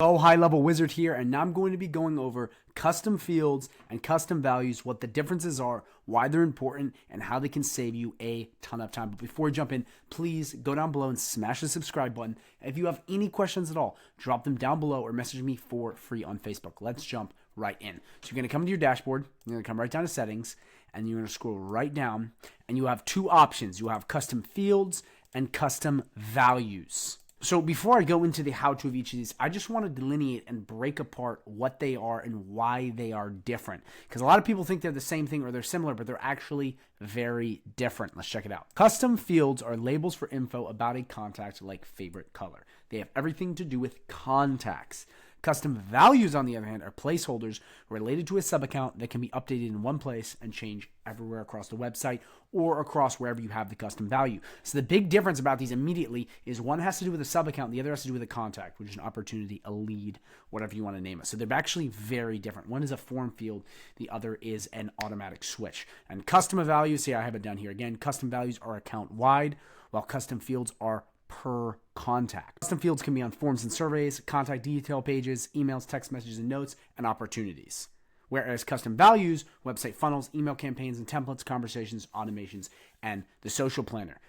Oh, high level wizard here, and now I'm going to be going over custom fields and custom values, what the differences are, why they're important, and how they can save you a ton of time. But before we jump in, please go down below and smash the subscribe button. If you have any questions at all, drop them down below or message me for free on Facebook. Let's jump right in. So you're going to come to your dashboard, you're going to come right down to settings, and you're going to scroll right down, and you have two options. You have custom fields and custom values. So before I go into the how-to of each of these, I just want to delineate and break apart what they are and why they are different. Because a lot of people think they're the same thing or they're similar, but they're actually very different. Let's check it out. Custom fields are labels for info about a contact, like favorite color. They have everything to do with contacts. Custom values, on the other hand, are placeholders related to a sub-account that can be updated in one place and change everywhere across the website or across wherever you have the custom value. So the big difference about these immediately is one has to do with a sub-account, the other has to do with a contact, which is an opportunity, a lead, whatever you want to name it. So they're actually very different. One is a form field, the other is an automatic switch. And custom values, see I have it down here again, custom values are account-wide, while custom fields are per contact. Custom fields can be on forms and surveys, contact detail pages, emails, text messages, and notes, and opportunities. Whereas custom values, website funnels, email campaigns and templates, conversations, automations, and the social planner.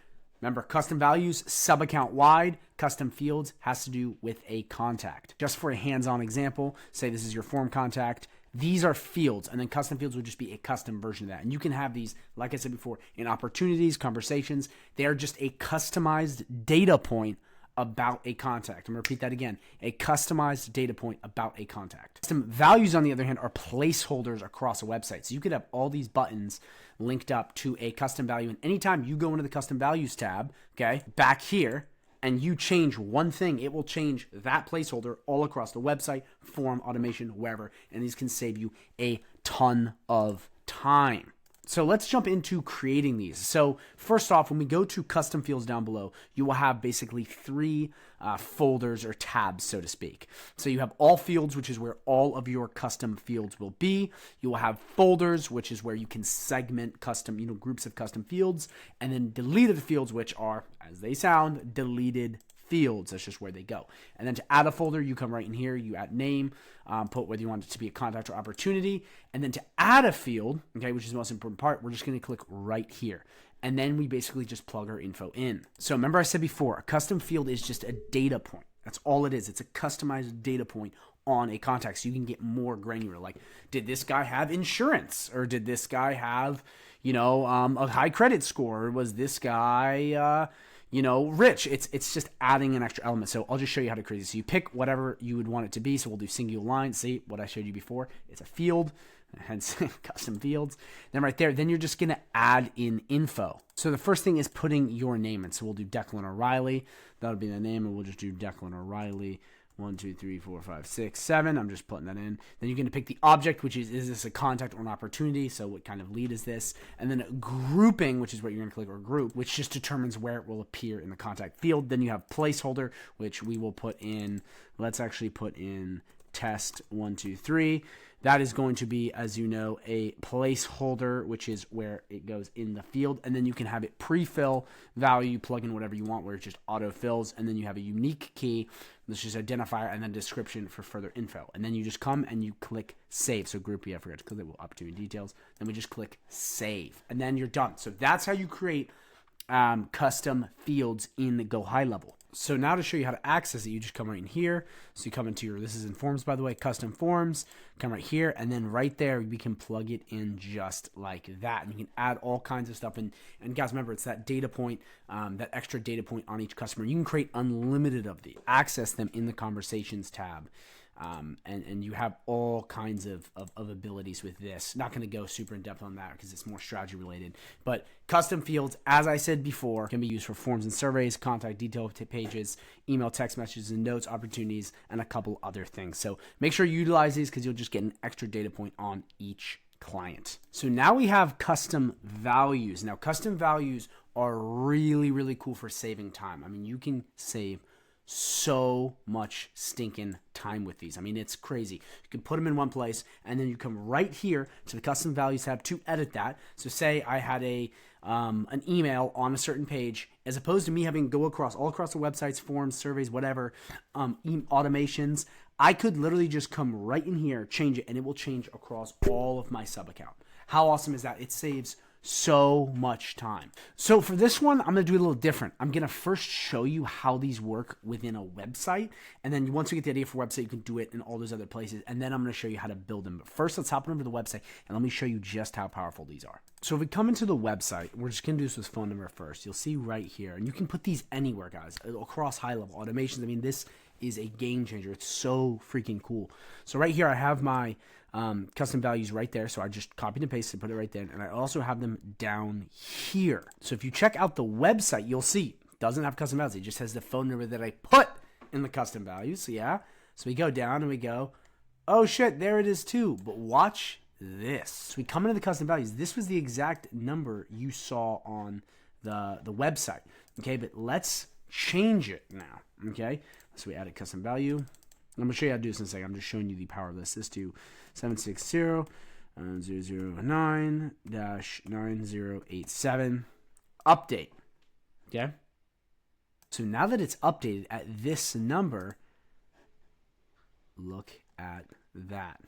Remember, custom values, sub-account wide, custom fields has to do with a contact. Just for a hands-on example, say this is your form contact. These are fields, and then custom fields would just be a custom version of that. And you can have these, like I said before, in opportunities, conversations. They are just a customized data point about a contact. I'm going to repeat that again. A customized data point about a contact. Custom values, on the other hand, are placeholders across a website. So you could have all these buttons linked up to a custom value. And anytime you go into the custom values tab, okay, back here, and you change one thing, it will change that placeholder all across the website, form, automation, wherever, and these can save you a ton of time. So let's jump into creating these. So first off, when we go to custom fields down below, you will have basically three folders or tabs, so to speak. So you have all fields, which is where all of your custom fields will be. You will have folders, which is where you can segment custom, groups of custom fields, and then deleted fields, which are, as they sound, deleted fields. That's just where they go. And then to add a folder, you come right in here, you add name, put whether you want it to be a contact or opportunity. And then to add a field, okay, which is the most important part, we're just going to click right here. And then we basically just plug our info in. So remember I said before, a custom field is just a data point. That's all it is. It's a customized data point on a contact. So you can get more granular. Like, did this guy have insurance? Or did this guy have, a high credit score? Or was this guy, rich? It's just adding an extra element. So I'll just show you how to create this. So you pick whatever you would want it to be. So we'll do singular line. See what I showed you before? It's a field, hence custom fields. Then right there, then you're just going to add in info. So the first thing is putting your name in. So we'll do Declan O'Reilly. That'll be the name, and we'll just do Declan O'Reilly. 1, 2, 3, 4, 5, 6, 7. I'm just putting that in. Then you're going to pick the object, which is this a contact or an opportunity? So what kind of lead is this? And then grouping, which is what you're going to click, or group, which just determines where it will appear in the contact field. Then you have placeholder, which we will put in. Let's actually put in test 1, 2, 3. That is going to be, as you know, a placeholder, which is where it goes in the field. And then you can have it pre-fill value, plug in whatever you want, where it just auto-fills. And then you have a unique key, which is identifier, and then description for further info. And then you just come and you click save. So group E, I forgot to click it, will opportunity details. Then we just click save. And then you're done. So that's how you create custom fields in the GoHighLevel. So now to show you how to access it, you just come right in here. So you come into your, this is in forms, by the way, custom forms, come right here, and then right there, we can plug it in just like that. And you can add all kinds of stuff. And guys, remember, it's that data point, that extra data point on each customer. You can create unlimited of these, access them in the conversations tab. And you have all kinds of abilities with this. Not going to go super in depth on that because it's more strategy related. But custom fields, as I said before, can be used for forms and surveys, contact detail pages, email, text messages, and notes, opportunities, and a couple other things. So make sure you utilize these because you'll just get an extra data point on each client. So now we have custom values. Now, custom values are really, really cool for saving time. I mean, you can save so much stinking time with these. I mean, it's crazy. You can put them in one place, and then you come right here to the custom values tab to edit that. So say I had an email on a certain page, as opposed to me having to go all across the websites, forums, surveys, whatever, automations. I could literally just come right in here, change it, and it will change across all of my sub account. How awesome is that? It saves so much time. So for this one, I'm going to do it a little different. I'm going to first show you how these work within a website. And then once you get the idea for a website, you can do it in all those other places. And then I'm going to show you how to build them. But first, let's hop over to the website and let me show you just how powerful these are. So if we come into the website, we're just going to do this with phone number first. You'll see right here, and you can put these anywhere, guys, across high-level automations. I mean, this is a game changer. It's so freaking cool. So right here, I have my custom values right there. So I just copied and pasted and put it right there. And I also have them down here. So if you check out the website, you'll see it doesn't have custom values. It just has the phone number that I put in the custom values. So yeah. So we go down and we go, oh shit, there it is too. But watch this. So we come into the custom values. This was the exact number you saw on the website. Okay. But let's change it now. Okay. So we added custom value. I'm going to show you how to do this in a second. I'm just showing you the power of this. This to 760-009-9087. Update. Okay. So now that it's updated at this number, look at that.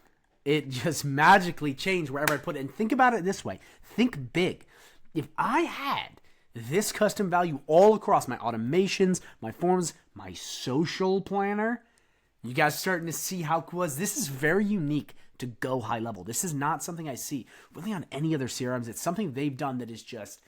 It just magically changed wherever I put it. And think about it this way. Think big. If I had this custom value all across my automations, my forms, my social planner, you guys starting to see how cool this is? This is very unique to GoHighLevel. This is not something I see really on any other CRMs. It's something they've done that is just,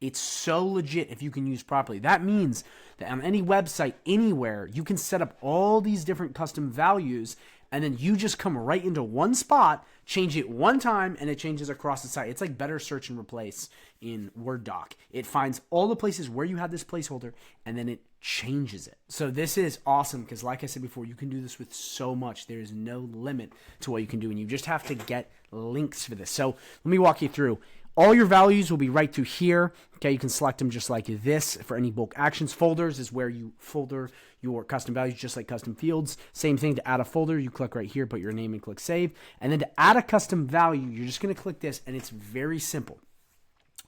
it's so legit if you can use properly. That means that on any website, anywhere, you can set up all these different custom values, and then you just come right into one spot, change it one time, and it changes across the site. It's like better search and replace in Word doc. It finds all the places where you had this placeholder, and then it changes it. So this is awesome because, like I said before, you can do this with so much. There is no limit to what you can do, and you just have to get links for this. So let me walk you through. All your values will be right through here. Okay, you can select them just like this. For any bulk actions, folders is where you folder your custom values, just like custom fields. Same thing to add a folder. You click right here, put your name and click save. And then to add a custom value, you're just going to click this, and it's very simple.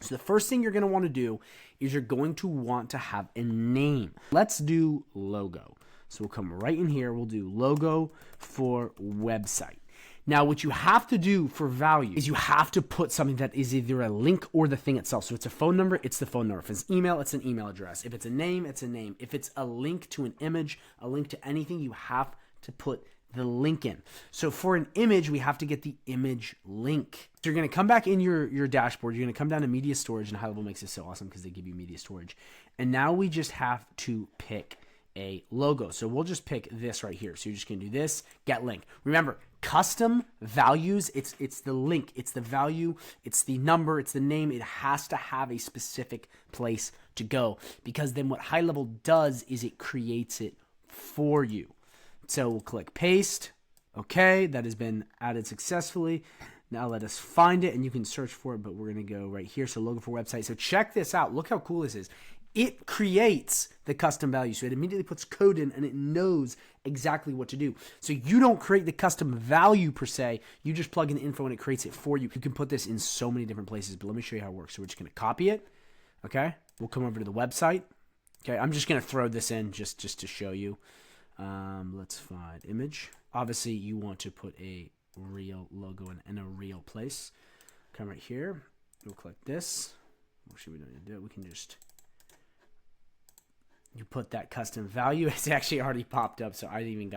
So the first thing you're going to want to do is you're going to want to have a name. Let's do logo. So we'll come right in here. We'll do logo for website. Now, what you have to do for value is you have to put something that is either a link or the thing itself. So it's a phone number, it's the phone number. If it's email, it's an email address. If it's a name, it's a name. If it's a link to an image, a link to anything, you have to put the link in. So for an image, we have to get the image link. So you're going to come back in your dashboard. You're going to come down to media storage, and HighLevel makes this so awesome because they give you media storage. And now we just have to pick a logo. So we'll just pick this right here. So you're just going to do this, get link. Remember, custom values, it's the link, it's the value, it's the number, it's the name. It has to have a specific place to go, because then what HighLevel does is it creates it for you. So we'll click paste. Okay, that has been added successfully. Now let us find it, and you can search for it, but we're going to go right here. So logo for website. So check this out. Look how cool this is. It creates the custom value. So it immediately puts code in, and it knows exactly what to do. So you don't create the custom value per se. You just plug in the info, and it creates it for you. You can put this in so many different places, but let me show you how it works. So we're just going to copy it. Okay. We'll come over to the website. Okay. I'm just going to throw this in just to show you. Let's find image. Obviously, you want to put a real logo in a real place. Come right here. We'll click this. Actually, we don't need to do it. We can just... You put that custom value. It's actually already popped up, so I didn't even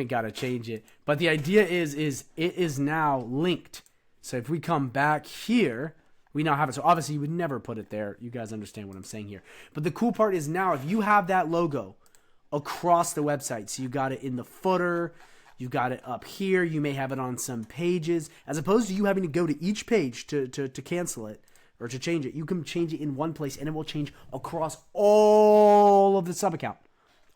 gotta change it. But the idea is it is now linked. So if we come back here, we now have it. So obviously you would never put it there. You guys understand what I'm saying here. But the cool part is now if you have that logo across the website, so you got it in the footer, you got it up here, you may have it on some pages, as opposed to you having to go to each page to cancel it. Or to change it, you can change it in one place, and it will change across all of the sub account,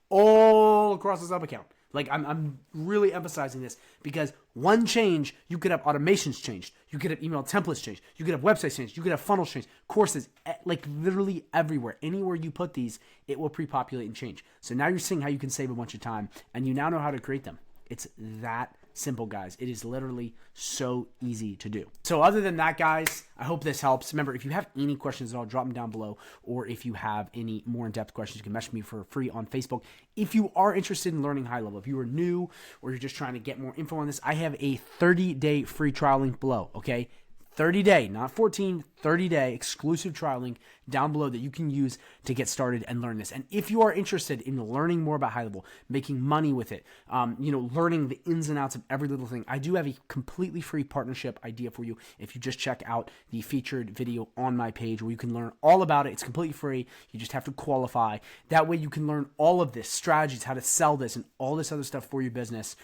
all across the sub account. Like I'm really emphasizing this because one change, you could have automations changed, you could have email templates changed, you could have websites changed, you could have funnels changed, courses, like literally everywhere. Anywhere you put these, it will pre-populate and change. So now you're seeing how you can save a bunch of time, and you now know how to create them. It's that simple, guys. It is literally so easy to do. So other than that, guys, I hope this helps. Remember, if you have any questions at all, drop them down below. Or if you have any more in-depth questions, you can message me for free on Facebook. If you are interested in learning high level, if you are new or you're just trying to get more info on this, I have a 30-day free trial link below, okay? 30-day, not 14, 30-day exclusive trial link down below that you can use to get started and learn this. And if you are interested in learning more about high level, making money with it, learning the ins and outs of every little thing, I do have a completely free partnership idea for you. If you just check out the featured video on my page where you can learn all about it, it's completely free. You just have to qualify. That way you can learn all of this, strategies, how to sell this, and all this other stuff for your business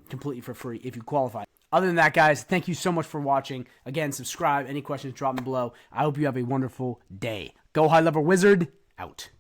completely for free if you qualify. Other than that, guys, thank you so much for watching. Again, subscribe. Any questions, drop them below. I hope you have a wonderful day. Go High Level Wizard, out.